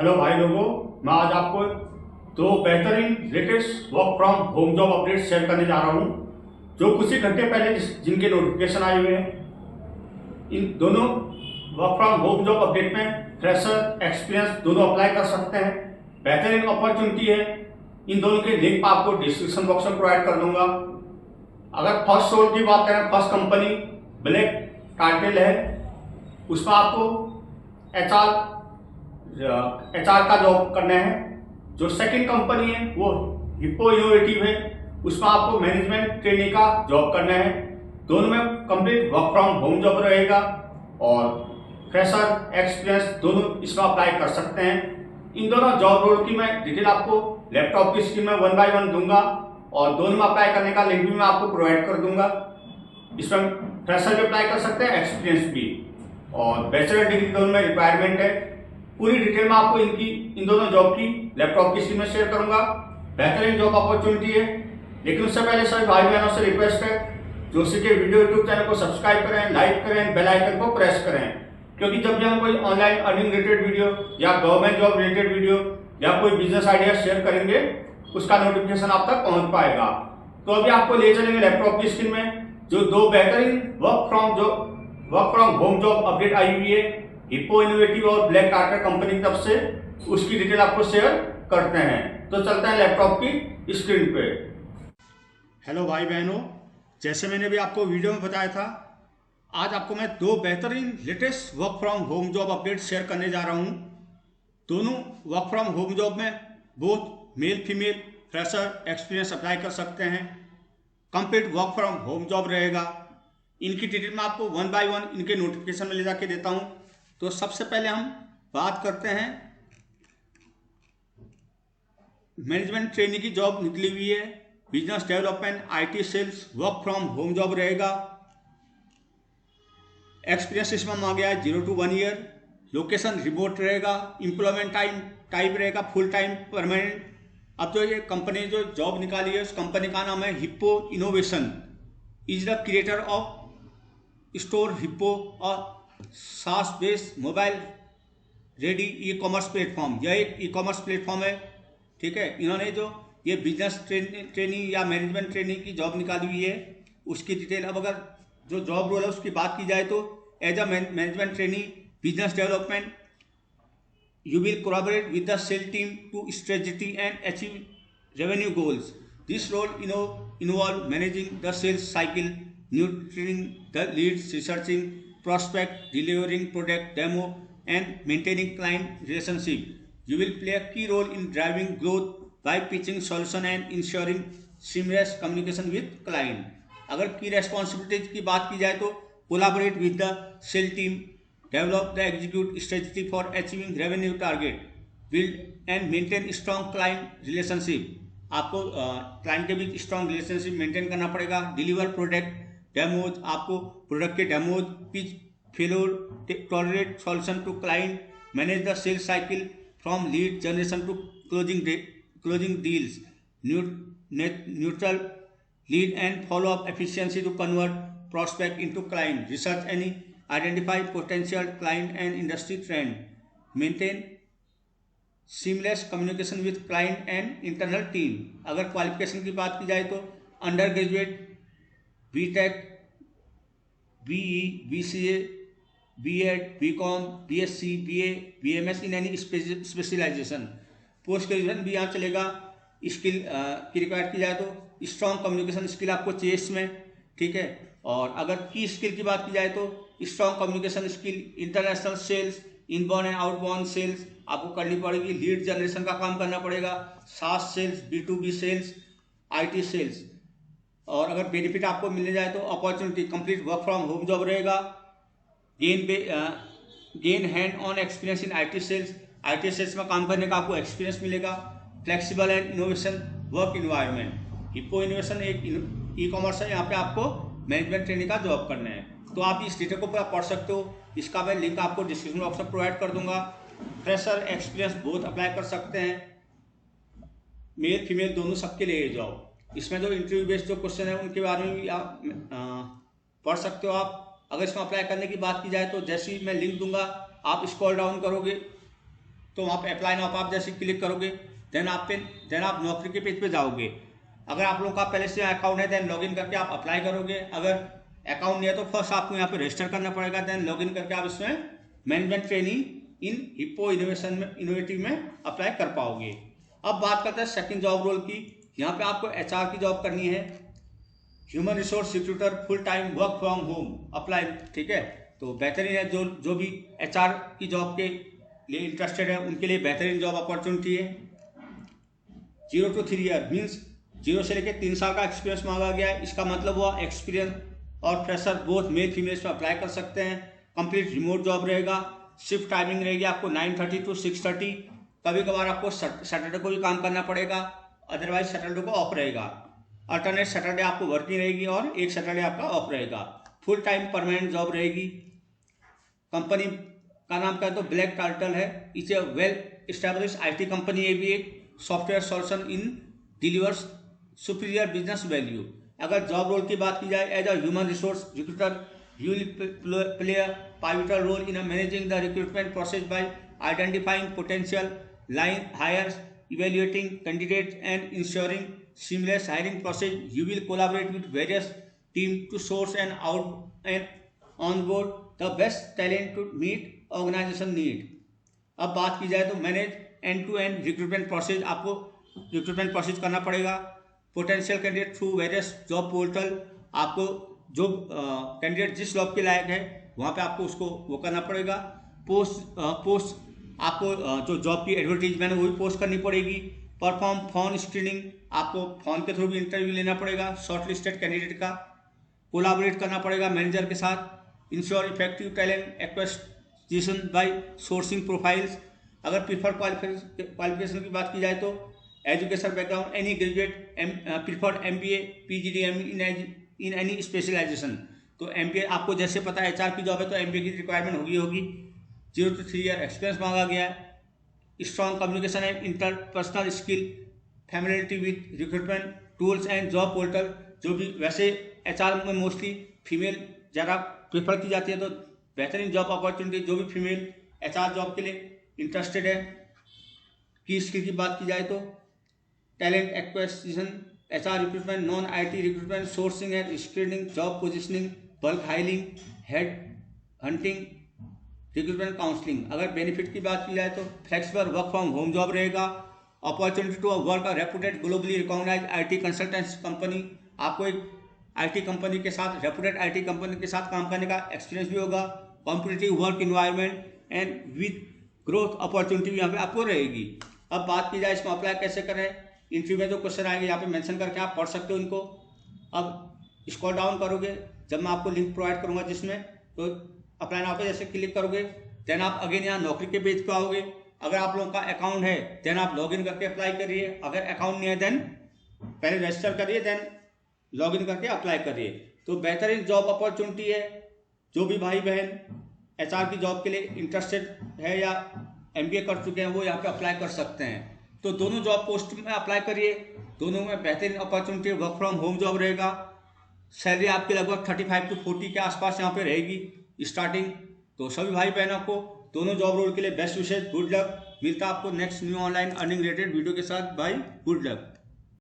Hello भाई लोगों, मैं आज आपको दो बेहतरीन latest work from home job update share करने जा रहा हूं, जो कुछ ही घंटे पहले जिनके नोटिफिकेशन आए हुए हैं। इन दोनों work from home job update में फ्रेशर एक्सपीरियंस दोनों अप्लाई कर सकते हैं। बेहतरीन अपॉर्चुनिटी है। इन दोनों के लिंक आपको डिस्क्रिप्शन बॉक्स में प्रोवाइड कर दूंगा। अगर फर्स्ट रोल की बात करें, फर्स्ट कंपनी ब्लैक कार्टेल है, उसमें आपको एचआर का जॉब करना है। जो सेकंड कंपनी है वो हिप्पो इनोवेटिव है, उसमें आपको मैनेजमेंट ट्रेनिंग का जॉब करना है। दोनों में complete work from home job रहेगा और फ्रेशर एक्सपीरियंस दोनों इसमें अप्लाई कर सकते हैं। इन दोनों जॉब रोल की मैं डिटेल आपको लैपटॉप की स्क्रीन में 1 बाय 1 दूंगा और दोनों में अप्लाई करने का लिंक भी मैं आपको प्रोवाइड कर दूंगा। इसमें फ्रेशर भी अप्लाई कर सकते हैं, एक्सपीरियंस भी, और बैचलर डिग्री दोनों में रिक्वायरमेंट है। पूरी डिटेल में आपको इन दोनों जॉब की लैपटॉप की स्क्रीन में शेयर करूंगा। बेहतरीन जॉब अपॉर्चुनिटी है, लेकिन उससे पहले सभी भाई बहनों से रिक्वेस्ट है, जो के वीडियो यूट्यूब चैनल को सब्सक्राइब करें, लाइक करें, बेल आइकन को प्रेस करें, क्योंकि जब भी हम कोई ऑनलाइन अर्निंग रिलेटेड वीडियो या गवर्नमेंट जॉब रिलेटेड वीडियो या कोई बिजनेस आइडिया शेयर करेंगे, उसका नोटिफिकेशन आप तक पहुंच पाएगा। तो अभी आपको ले चलेंगे लैपटॉप की स्क्रीन में जो दो बेहतरीन work from home job update आई हुई है हिप्पो इनोवेटिव और ब्लैक कार्टर कंपनी की तरफ से, उसकी डिटेल आपको शेयर करते हैं। तो चलते हैं लैपटॉप की स्क्रीन पे। हेलो भाई बहनों, जैसे मैंने भी आपको वीडियो में बताया था, आज आपको मैं दो बेहतरीन latest work from home job update share करने जा रहा हूं। दोनों वर्क फ्रॉम होम जॉब में both male female fresher experience apply कर सकते हैं। Complete work from home job रहेगा। इनकी डिटेल में आपको 1 बाय 1 इनके नोटिफिकेशन में ले जाके देता हूं। तो सबसे पहले हम बात करते हैं, मैनेजमेंट ट्रेनिंग की जॉब निकली हुई है, business development IT sales work from home job रहेगा। एक्सपीरियंस इसमें आ गया है 0 to 1 ईयर। लोकेशन रिमोट रहेगा। एम्प्लॉयमेंट टाइप रहेगा फुल टाइम परमानेंट। अब जो ये कंपनी जो जॉब निकाली है, उस कंपनी का नाम है hippo innovation, is the creator of store hippo और सास based mobile ready e commerce platform. यह एक ई कॉमर्स प्लेटफॉर्म है, ठीक है। इन्होंने जो ये बिजनेस ट्रेनिंग या मैनेजमेंट ट्रेनिंग की जॉब निकाली हुई है, उसकी डिटेल, अब अगर जो जॉब रोल है उसकी बात की जाए तो as a management training business development you will collaborate with the sales team to strategy and achieve revenue goals. This role involve managing the sales cycle, nurturing the leads, researching prospect, delivering product demo, and maintaining client relationship. You will play a key role in driving growth by pitching solution and ensuring seamless communication with client. अगर की responsibilities की बात की जाए तो collaborate with the sales team, develop the execute strategy for achieving revenue target, build and maintain strong client relationship. आपको client के बीच स्ट्रॉन्ग रिलेशनशिप मेंटेन करना पड़ेगा। डिलीवर प्रोडक्ट डेमोज, आपको प्रोडक्ट के demos, pitch failure tolerate solution to client, manage the sales cycle from lead generation to closing deals, neutral lead and follow up efficiency to convert prospect into client, research any identify potential client and industry trend, maintain seamless communication with client and internal team. अगर qualification की बात की जाए तो undergraduate, BTech, BE, BCA, BEd, BCom, BSc, BA, BMS in any specialization. Post graduation भी यहाँ चलेगा। Skill की रिक्वायर्ड की जाए तो स्ट्रॉन्ग कम्युनिकेशन स्किल आपको चाहिए इसमें, ठीक है। और अगर की स्किल की बात की जाए तो strong communication skill, international sales, inbound and outbound sales आपको करनी पड़ेगी। लीड जनरेशन का काम करना पड़ेगा, सास sales, B2B sales, IT sales. और अगर बेनिफिट आपको मिलने जाए तो opportunity complete work from home job रहेगा। Gain hand on experience in IT sales, IT sales में काम करने का आपको एक्सपीरियंस मिलेगा। Flexible and innovation work environment. Hippo innovation एक ई कॉमर्स है, यहाँ पे आपको मैनेजमेंट ट्रेनिंग का जॉब करना है। तो आप इस डिटेल को पूरा पढ़ सकते हो। इसका मैं लिंक आपको डिस्क्रिप्शन बॉक्स में प्रोवाइड कर दूंगा। फ्रेशर एक्सपीरियंस बोथ अप्लाई कर सकते हैं, मेल फीमेल दोनों सबके लिए जॉब। इसमें जो इंटरव्यू बेस्ड जो क्वेश्चन है उनके बारे में भी आप पढ़ सकते हो। आप अगर इसमें अप्लाई करने की बात की जाए तो जैसे ही मैं लिंक दूंगा, आप स्क्रॉल डाउन करोगे तो वहाँ पे अप्लाई नाउ आप जैसे क्लिक करोगे देन आप नौकरी के पेज पे जाओगे। अगर आप लोगों का पहले से अकाउंट है देन लॉगिन करके आप अप्लाई करोगे। अगर अकाउंट नहीं है तो फर्स्ट आपको यहाँ पे रजिस्टर करना पड़ेगा, देन लॉगिन करके आप इसमें management training in hippo innovative में अप्लाई कर पाओगे। अब बात करते हैं सेकंड जॉब रोल की। यहाँ पे आपको एचआर की जॉब करनी है, human resource recruiter, full time work from home apply. ठीक है, तो बेहतरीन है जो भी एचआर की जॉब के लिए इंटरेस्टेड है उनके लिए बेहतरीन जॉब अपॉर्चुनिटी है। 0 to 3 ईयर मीन्स 0 से लेकर 3 साल का एक्सपीरियंस मांगा गया है। इसका मतलब हुआ एक्सपीरियंस और फ्रेशर बोथ मेल फीमेल्स में अप्लाई कर सकते हैं। कंप्लीट रिमोट जॉब रहेगा। शिफ्ट टाइमिंग रहेगी आपको 9:30 to 6:30। कभी कभार आपको सैटरडे को भी काम करना पड़ेगा, अदरवाइज सैटरडे को ऑफ रहेगा। अल्टरनेट सैटरडे आपको वर्किंग रहेगी और एक सैटरडे आपका ऑफ रहेगा। फुल टाइम परमानेंट जॉब रहेगी। कंपनी का नाम क्या है तो ब्लैक टर्टल है। It's a well established IT company है, भी एक software solution in delivers superior business value. अगर जॉब रोल की बात की जाए, as a human resource recruiter you will play a pivotal role in managing the recruitment process by identifying potential line hires, evaluating candidates and ensuring seamless hiring process. You will collaborate with various teams to source and onboard the best talent to meet organization need. अब बात की जाए तो manage end to end recruitment process, आपको recruitment process करना पड़ेगा। Potential candidate through various job portal, आपको जो कैंडिडेट जिस जॉब के लायक है वहाँ पे आपको उसको वो करना पड़ेगा। पोस्ट आपको जो जॉब की एडवर्टीजमेंट है वो भी पोस्ट करनी पड़ेगी। परफॉर्म फोन स्क्रीनिंग, आपको फोन के थ्रू भी इंटरव्यू लेना पड़ेगा शॉर्ट लिस्टेड कैंडिडेट का। कोलाबोरेट करना पड़ेगा मैनेजर के साथ। Ensure effective talent acquisition by sourcing profiles. अगर प्रीफर्ड क्वालिफिकेशन की बात की जाए तो education background any graduate, preferred MBA PGD in any specialization. तो MBA आपको जैसे पता है HR की जॉब है तो MBA की रिक्वायरमेंट होगी। 0 to 3 ईयर एक्सपीरियंस मांगा गया है। Strong communication and interpersonal skill, familiarity with recruitment tools and job portal. जो भी वैसे HR में मोस्टली फीमेल ज़्यादा प्रेफर की जाती है, तो बेहतरीन जॉब अपॉर्चुनिटी जो भी फीमेल HR जॉब के लिए इंटरेस्टेड है। की स्किल की बात की जाए तो talent acquisition, HR recruitment, non IT recruitment, sourcing and screening, job positioning, bulk hiring, head hunting, recruitment counselling. अगर बेनिफिट की बात की जाए तो flexible work from home job रहेगा। Opportunity to work a reputed globally recognise IT consultancy company, आपको एक IT company के साथ, रेपुटेड IT कंपनी के साथ काम करने का एक्सपीरियंस भी होगा। Competitive work environment and with growth opportunity भी यहाँ पे आपको रहेगी। अब बात की जाए इसमें अप्लाई कैसे करें। इंटरव्यू में जो क्वेश्चन आएंगे यहाँ पे मेंशन करके आप पढ़ सकते हो इनको। अब स्क्रॉल डाउन करोगे जब मैं आपको लिंक प्रोवाइड करूँगा जिसमें, तो अप्लाई नाउ पे जैसे क्लिक करोगे देन आप अगेन यहाँ नौकरी के पेज पे आओगे। अगर आप लोगों का अकाउंट है देन आप लॉगिन करके अप्लाई करिए। अगर अकाउंट नहीं है देन पहले रजिस्टर करिए देन लॉगिन करके अप्लाई करिए। तो बेहतरीन जॉब अपॉर्चुनिटी है। जो भी भाई बहन HR की जॉब के लिए इंटरेस्टेड है या MBA कर चुके हैं वो यहाँ पे अप्लाई कर सकते हैं। तो दोनों जॉब पोस्ट में अप्लाई करिए, दोनों में बेहतरीन opportunity, work from home job रहेगा। सैलरी आपकी लगभग 35 to 40 के आसपास यहाँ पे रहेगी स्टार्टिंग। तो सभी भाई बहनों को दोनों जॉब रोल के लिए बेस्ट विशेष, गुड लक। मिलता आपको next new online earning related video के साथ। Bye, good luck.